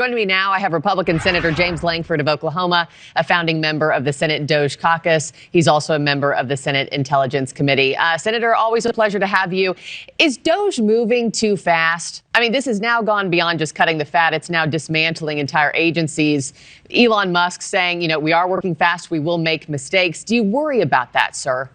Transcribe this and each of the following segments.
Joining me now, I have Republican Senator James Lankford of Oklahoma, a founding member of the Senate DOJ caucus. He's also a member of the Senate Intelligence Committee. Senator, always a pleasure to have you. Is DOJ moving too fast? I mean, this has now gone beyond just cutting the fat. It's now dismantling entire agencies. Elon Musk saying, we are working fast. We will make mistakes. Do you worry about that, sir?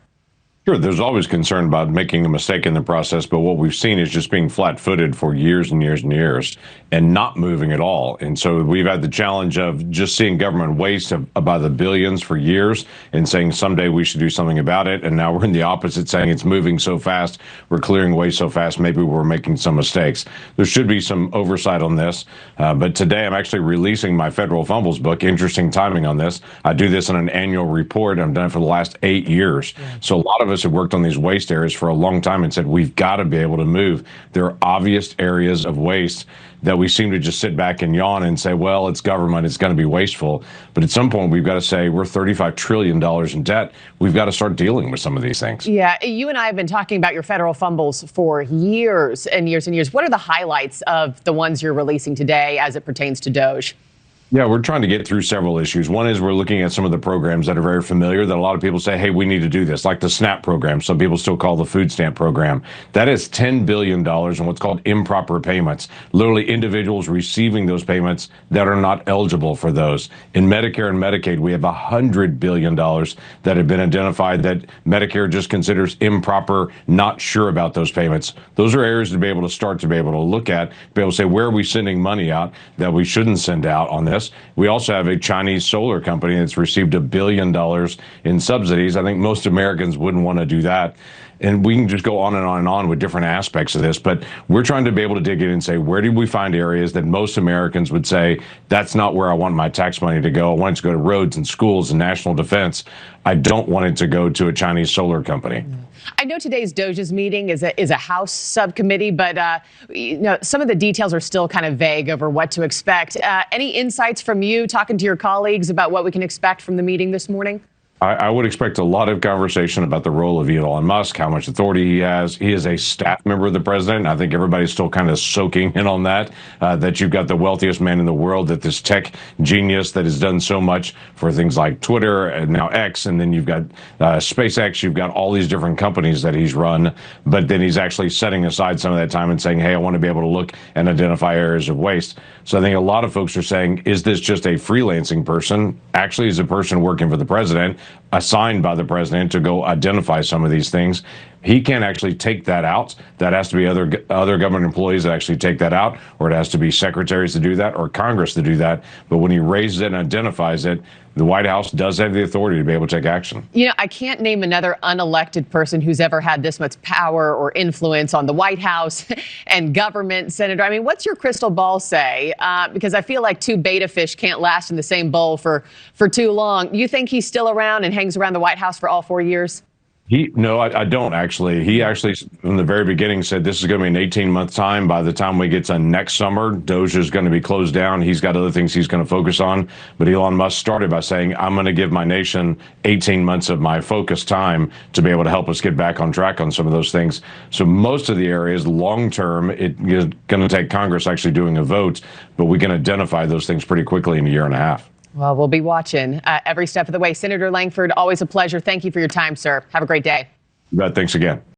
Sure, there's always concern about making a mistake in the process, but what we've seen is just being flat-footed for years and years and years and not moving at all. And so we've had the challenge of just seeing government waste by the billions for years and saying someday we should do something about it. And now we're in the opposite, saying it's moving so fast, we're clearing waste so fast, maybe we're making some mistakes. There should be some oversight on this. But today I'm actually releasing my federal Fumbles book. Interesting timing on this. I do this in an annual report. I've done it for the last 8 years. So a lot of us have worked on these waste areas for a long time and said we've got to be able to move. There are obvious areas of waste that we seem to just sit back and yawn and say, well, it's government, it's going to be wasteful. But at some point, we've got to say we're $35 trillion in debt. We've got to start dealing with some of these things. Yeah, you and I have been talking about your federal fumbles for years and years and years. What are the highlights of the ones you're releasing today as it pertains to DOJ? Yeah, we're trying to get through several issues. One is we're looking at some of the programs that are very familiar that a lot of people say, hey, we need to do this, like the SNAP program. Some people still call the food stamp program. That is $10 billion in what's called improper payments, literally individuals receiving those payments that are not eligible for those. In Medicare and Medicaid, we have $100 billion that have been identified that Medicare just considers improper, not sure about those payments. Those are areas to be able to start to be able to look at, be able to say, where are we sending money out that we shouldn't send out on this? We also have a Chinese solar company that's received $1 billion in subsidies. I think most Americans wouldn't want to do that. And we can just go on and on and on with different aspects of this. But we're trying to be able to dig in and say, where did we find areas that most Americans would say, that's not where I want my tax money to go. I want it to go to roads and schools and national defense. I don't want it to go to a Chinese solar company. I know today's DOJ's meeting is a House subcommittee, but some of the details are still kind of vague over what to expect. Any insights from you talking to your colleagues about what we can expect from the meeting this morning? I would expect a lot of conversation about the role of Elon Musk, how much authority he has. He is a staff member of the president. I think everybody's still kind of soaking in on that, that you've got the wealthiest man in the world, that this tech genius that has done so much for things like Twitter and now X, and then you've got SpaceX, you've got all these different companies that he's run, but then he's actually setting aside some of that time and saying, hey, I want to be able to look and identify areas of waste. So I think a lot of folks are saying, is this just a freelancing person? Actually, is a person working for the president, assigned by the president to go identify some of these things. He can't actually take that out. That has to be other government employees that actually take that out, or it has to be secretaries to do that, or Congress to do that. But when he raises it and identifies it, the White House does have the authority to be able to take action. I can't name another unelected person who's ever had this much power or influence on the White House and government, Senator. I mean, what's your crystal ball say? Because I feel like two beta fish can't last in the same bowl for too long. You think he's still around and hangs around the White House for all 4 years? No, I don't actually. He actually, from the very beginning, said this is going to be an 18-month time. By the time we get to next summer, DOJ is going to be closed down. He's got other things he's going to focus on. But Elon Musk started by saying, I'm going to give my nation 18 months of my focus time to be able to help us get back on track on some of those things. So most of the areas, long-term, it is going to take Congress actually doing a vote, but we can identify those things pretty quickly in a year and a half. Well, we'll be watching every step of the way. Senator Lankford, always a pleasure. Thank you for your time, sir. Have a great day. You bet. Thanks again.